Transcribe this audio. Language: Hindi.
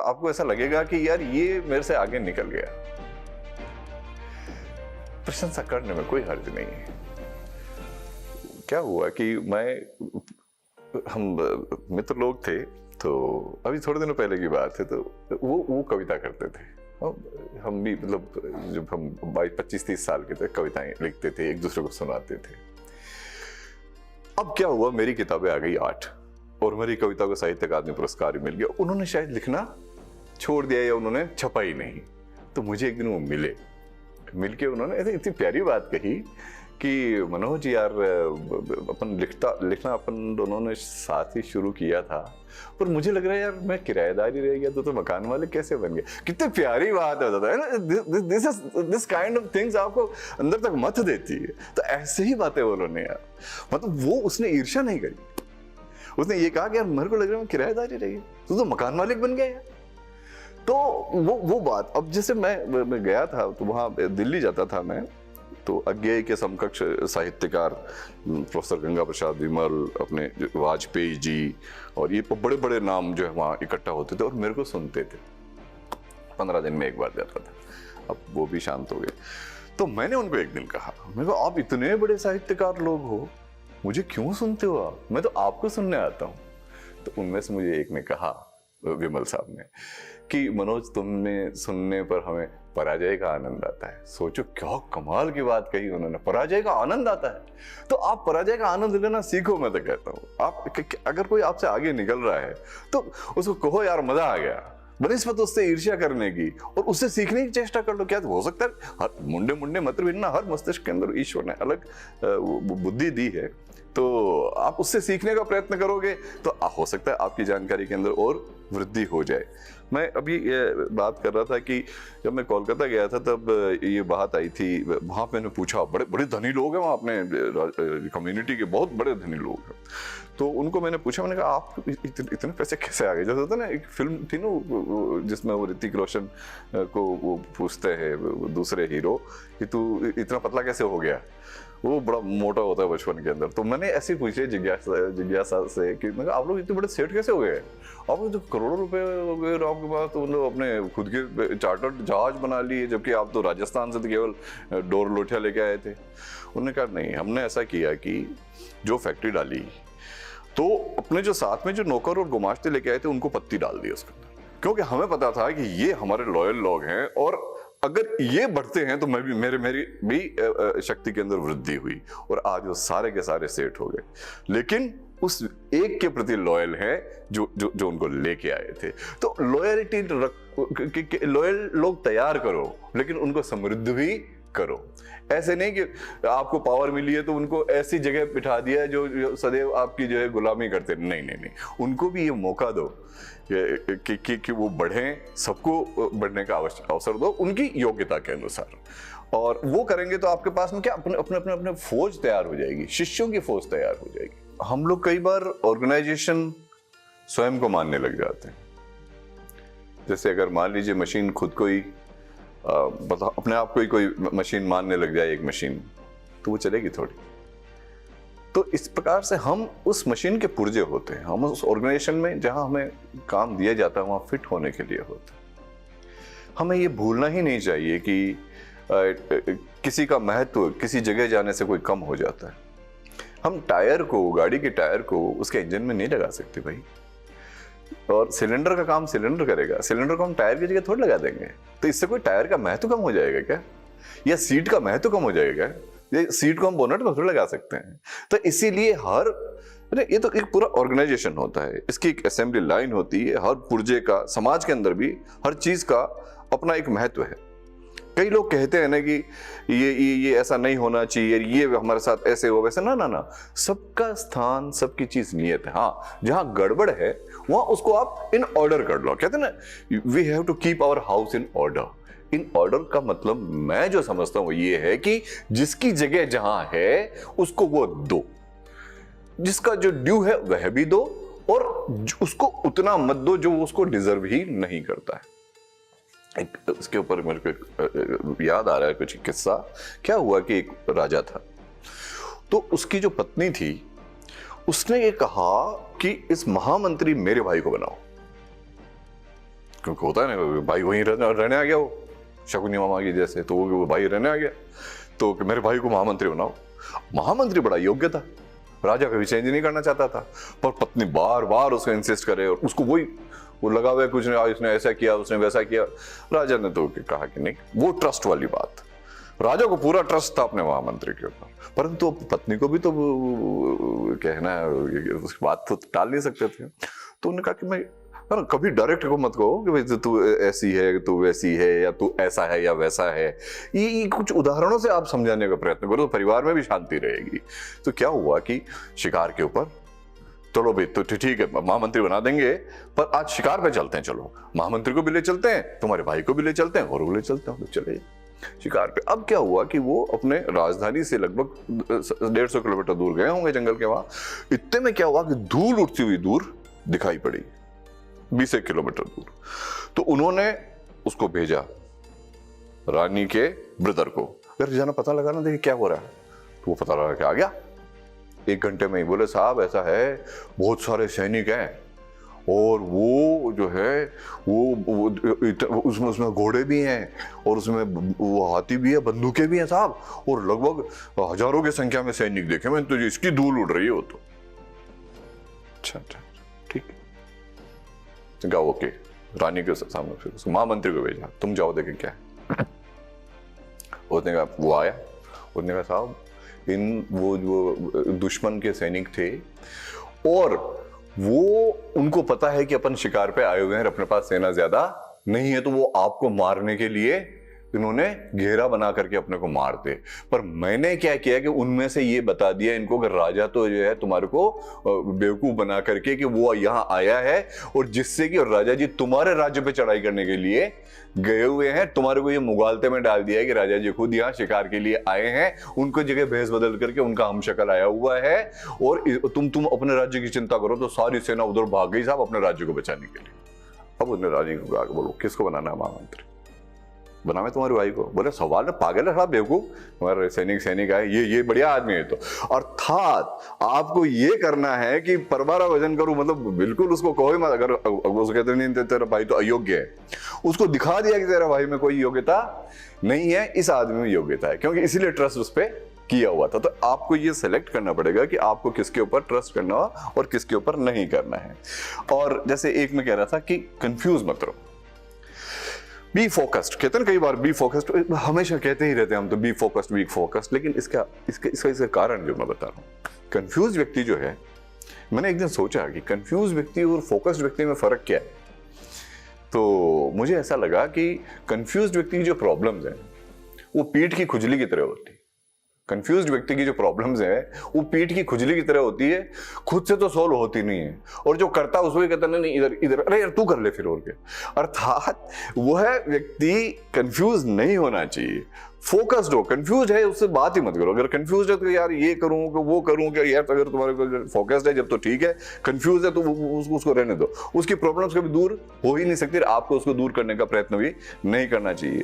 आपको ऐसा लगेगा कि यार ये मेरे से आगे निकल गया। प्रशंसा करने में कोई हर्ज नहीं है। क्या हुआ कि हम मित्र लोग थे, तो अभी थोड़े दिनों पहले की बात है, तो वो कविता करते थे। हम भी मतलब जब हम 22-25-30 साल के थे, कविताएं लिखते थे, एक दूसरे को सुनाते थे। अब क्या हुआ, मेरी किताबें आ गई 8 और मेरी कविता को साहित्य अकादमी पुरस्कार भी मिल गया। उन्होंने शायद लिखना छोड़ दिया या उन्होंने छपा ही नहीं। तो मुझे एक दिन वो मिलके उन्होंने इतनी प्यारी बात कही कि मनोज यार, अपन लिखना अपन दोनों ने साथ ही शुरू किया था, पर मुझे लग रहा है यार मैं किराएदार ही रह गया तो मकान वाले कैसे बन गए। कितनी प्यारी बात है ना, दिस काइंड ऑफ थिंग्स आपको अंदर तक मत देती है। तो ऐसे ही बातें उन्होंने यार, मतलब वो उसने ईर्ष्या नहीं करी, उसने ये कहा कि यार मेरे को लग रहा है मैं किराएदार ही रह गया, तो मकान मालिक बन गया यार। तो वो बात, अब जैसे मैं गया था तो वहां दिल्ली जाता था मैं, तो अज्ञेय के समकक्ष साहित्यकार प्रोफेसर गंगा प्रसाद विमल, अपने वाजपेयी जी और ये बड़े बड़े नाम जो है वहाँ इकट्ठा होते थे और मेरे को सुनते थे। 15 दिन में एक बार जाता था, अब वो भी शांत हो गए। तो मैंने उनको एक दिन कहा, मैं कहा आप इतने बड़े साहित्यकार लोग हो, मुझे क्यों सुनते हो आप, मैं तो आपको सुनने आता हूँ। तो उनमें से मुझे एक ने कहा, विमल साहब ने, कि मनोज तुमने सुनने पर हमें पराजय का आनंद आता है। सोचो क्या कमाल की बात कही उन्होंने, पराजय का आनंद आता है। तो आप पराजय का आनंद लेना सीखो, मैं तो कहता हूँ। आप अगर कोई आपसे आगे निकल रहा है तो उसको कहो यार मजा आ गया, बनिस्बत उससे ईर्ष्या करने की, और उससे सीखने की चेष्टा कर लो। क्या हो सकता है, हर मुंडे मत भिन्ना, हर मस्तिष्क के अंदर ईश्वर ने अलग बुद्धि दी है, तो आप उससे सीखने का प्रयत्न करोगे तो हो सकता है आपकी जानकारी के अंदर और वृद्धि हो जाए। मैं अभी ये बात कर रहा था कि जब मैं कोलकाता गया था तब ये बात आई थी, वहाँ मैंने पूछा, बड़े बड़े धनी लोग हैं वहाँ, अपने कम्युनिटी के बहुत बड़े धनी लोग हैं, तो उनको मैंने पूछा, मैंने कहा आप इतने पैसे कैसे आ गए। जैसे होता ना, एक फिल्म थी ना जिसमें वो ऋतिक रोशन को वो पूछते हैं दूसरे हीरो कि तू इतना पतला कैसे हो गया, वो बड़ा मोटा होता है बचपन के अंदर। तो मैंने ऐसे पूछे जिज्ञासा से कि मैं आप लोग इतने बड़े सेठ कैसे हो गए, आपको तो करोड़ों रुपए हो गए और आपके पास तो मतलब अपने खुद के चार्टर्ड जहाज बना लिए, जबकि आप तो राजस्थान से तो केवल डोर लोटिया लेके आए थे। उन्होंने कहा नहीं, हमने ऐसा किया कि जो फैक्ट्री डाली तो अपने जो साथ में जो नौकर और गुमाश्ते लेके आए थे उनको पत्ती डाल दी उसके अंदर, क्योंकि हमें पता था कि ये हमारे लॉयल लोग हैं और अगर ये बढ़ते हैं तो मेरी भी शक्ति के अंदर वृद्धि हुई, और आज वो सारे के सारे सेठ हो गए, लेकिन उस एक के प्रति लॉयल है जो उनको लेके आए थे। तो लॉयल्टी लॉयल लोग तैयार करो, लेकिन उनको समृद्ध भी करो। ऐसे नहीं कि आपको पावर मिली है तो उनको ऐसी जगह बिठा दिया जो सदैव आपकी जो है गुलामी करते, नहीं, उनको भी ये मौका दो कि वो बढ़ें, सबको बढ़ने का अवसर दो उनकी योग्यता के अनुसार, और वो करेंगे तो आपके पास में क्या अपने फौज तैयार हो जाएगी, शिष्यों की फौज तैयार हो जाएगी। हम लोग कई बार ऑर्गेनाइजेशन स्वयं को मानने लग जाते हैं। जैसे अगर मान लीजिए मशीन खुद को ही अपने आप को ही कोई मशीन मानने लग जाए, एक मशीन, तो वो चलेगी थोड़ी। तो इस प्रकार से हम उस मशीन के पुर्जे होते हैं, हम उस ऑर्गेनाइजेशन में जहां हमें काम दिया जाता है वहां फिट होने के लिए होते हैं। हमें ये भूलना ही नहीं चाहिए कि किसी का महत्व किसी जगह जाने से कोई कम हो जाता है। हम टायर को, गाड़ी के टायर को उसके इंजन में नहीं लगा सकते भाई, और सिलेंडर का काम सिलेंडर करेगा, सिलेंडर को हम टायर की जगह थोड़ी लगा देंगे। तो इससे कोई टायर का महत्व कम हो जाएगा क्या, या सीट का महत्व कम हो जाएगा? ये सीट को हम बोनट पर थोड़ी लगा सकते हैं। तो इसीलिए ये तो एक पूरा ऑर्गेनाइजेशन होता है, इसकी एक असेंबली लाइन होती है, हर पुर्जे का, समाज के अंदर भी हर चीज का अपना एक महत्व है। कई लोग कहते हैं ना कि ये ऐसा नहीं होना चाहिए, ये हमारे साथ ऐसे हो वैसे, ना, सबका स्थान, सबकी चीज नियत है। हाँ, जहां गड़बड़ है वहां उसको आप इन ऑर्डर कर लो। कहते हैं ना, we have to keep our house in order. In order का मतलब मैं जो समझता हूं वो ये है कि जिसकी जगह जहां है उसको वो दो, जिसका जो ड्यू है वह भी दो, और उसको उतना मत दो जो उसको डिजर्व ही नहीं करता है। इसके ऊपर मेरे को याद आ रहा है कुछ किस्सा। क्या हुआ कि एक राजा था, तो उसकी जो पत्नी थी उसने ये कहा कि इस महामंत्री मेरे भाई को बनाओ। क्योंकि होता है ना, भाई वहीं रहने आ गया हो शकुनी मामा की जैसे, तो वो भाई रहने आ गया, तो मेरे भाई को महामंत्री बनाओ। महामंत्री बड़ा योग्य था, राजा कभी चेंज नहीं करना चाहता था, पर पत्नी बार बार उसको इंसिस्ट करे और उसको वो लगा हुआ है कुछ नहीं, इसने ऐसा किया उसने वैसा किया। राजा ने तो कहा कि नहीं, वो ट्रस्ट वाली बात, राजा को पूरा ट्रस्ट था अपने महामंत्री के ऊपर, परंतु पत्नी को भी तो कहना, उस बात तो टाल नहीं सकते थे। तो उन्होंने कहा कि मैं कभी डायरेक्ट को मत कहो कि भाई तू ऐसी है, तू वैसी है, या तू ऐसा है या वैसा है, ये कुछ उदाहरणों से आप समझाने का प्रयत्न करो तो परिवार में भी शांति रहेगी। तो क्या हुआ कि शिकार के ऊपर, चलो भाई तो ठीक है महामंत्री बना देंगे, पर आज शिकार पे चलते हैं, चलो महामंत्री को भी ले चलते हैं, तुम्हारे भाई को भी ले चलते हैं और वो ले चलते हैं, तो चले शिकार पे। अब क्या हुआ कि वो अपने राजधानी से लगभग 150 किलोमीटर दूर गए होंगे जंगल के वहां। इतने में क्या हुआ कि धूल उड़ती हुई दूर दिखाई पड़ी, 20 किलोमीटर दूर। तो उन्होंने उसको भेजा रानी के ब्रदर को, अगर जाना पता लगा ना, देखिए क्या हो रहा है। तो वो पता लगा कि आ गया 1 घंटे में ही। बोले साहब ऐसा है, बहुत सारे सैनिक हैं और वो जो है वो उसमें घोड़े भी हैं और उसमें वो हाथी भी है, बंदूकें भी हैं साहब, और लगभग हजारों की संख्या में सैनिक देखे मैंने, तो इसकी धूल उड़ रही है वो तो। अच्छा ठीक है, ओके। रानी के सामने फिर महामंत्री को भेजा, तुम जाओ देखे क्या है। उसने कहा, वो आया, उसने कहा साहब वो जो दुश्मन के सैनिक थे और वो उनको पता है कि अपन शिकार पे आए हुए हैं, अपने पास सेना ज्यादा नहीं है, तो वो आपको मारने के लिए इन्होंने घेरा बना करके अपने को मारते। पर मैंने क्या किया कि उनमें से ये बता दिया इनको कि राजा तो जो है तुम्हारे को बेवकूफ बना करके कि वो यहाँ आया है, और जिससे कि राजा जी तुम्हारे राज्य पे चढ़ाई करने के लिए गए हुए हैं, तुम्हारे को ये मुगालते में डाल दिया है कि राजा जी खुद यहाँ शिकार के लिए आए हैं, उनको जगह भेस बदल करके उनका हमशक्ल आया हुआ है, और तुम अपने राज्य की चिंता करो। तो सारी सेना उधर भाग गई साहब अपने राज्य को बचाने के लिए। अब उसने रानी को कहा, बोलो किसको बनाना है महामंत्री, बना मैं तुम्हारे भाई को। बोले सवाल है, पागल है साहब, बेवकूफ, तुम्हारे सैनिक आए, ये बढ़िया आदमी है। तो अर्थात आपको ये करना है कि परवारा वजन करूं, मतलब बिल्कुल उसको कहो मत, अगर उसको कहते नहीं तेरा भाई तो अयोग्य है, उसको दिखा दिया कि तेरा भाई में कोई योग्यता नहीं है, इस आदमी में योग्यता है, क्योंकि इसीलिए ट्रस्ट उस पर किया हुआ था। तो आपको ये सेलेक्ट करना पड़ेगा कि आपको किसके ऊपर ट्रस्ट करना और किसके ऊपर नहीं करना है। और जैसे एक मैं कह रहा था कि कंफ्यूज मत रहो, बी फोकस्ड। कहते हैं कई बार बी फोकस्ड, हमेशा कहते ही रहते हैं हम तो बी फोकस्ड, लेकिन इसका कारण जो मैं बता रहा हूं, कंफ्यूज व्यक्ति जो है, मैंने एक दिन सोचा कि कंफ्यूज व्यक्ति और फोकस्ड व्यक्ति में फर्क क्या है। तो मुझे ऐसा लगा कि कंफ्यूज व्यक्ति की जो प्रॉब्लम्स हैं वो पीठ की खुजली की तरह होती है। कंफ्यूज्ड व्यक्ति की जो प्रॉब्लम्स है वो पीठ की खुजली की तरह होती है, खुद से तो सोल्व होती नहीं है, और जो करता है उसको कहता नहीं इधर अरे यार तू कर ले फिर, और क्या। अर्थात वह व्यक्ति कंफ्यूज नहीं होना चाहिए, फोकस्ड हो। कंफ्यूज है उससे बात ही मत करो। अगर कंफ्यूज है तो यार ये करूं कि वो करूं क्या, यार अगर तुम्हारे को फोकस्ड है जब तो ठीक है, कंफ्यूज है तो उसको रहने दो। उसकी प्रॉब्लम्स कभी दूर हो ही नहीं सकती, आपको उसको दूर करने का प्रयत्न भी नहीं करना चाहिए।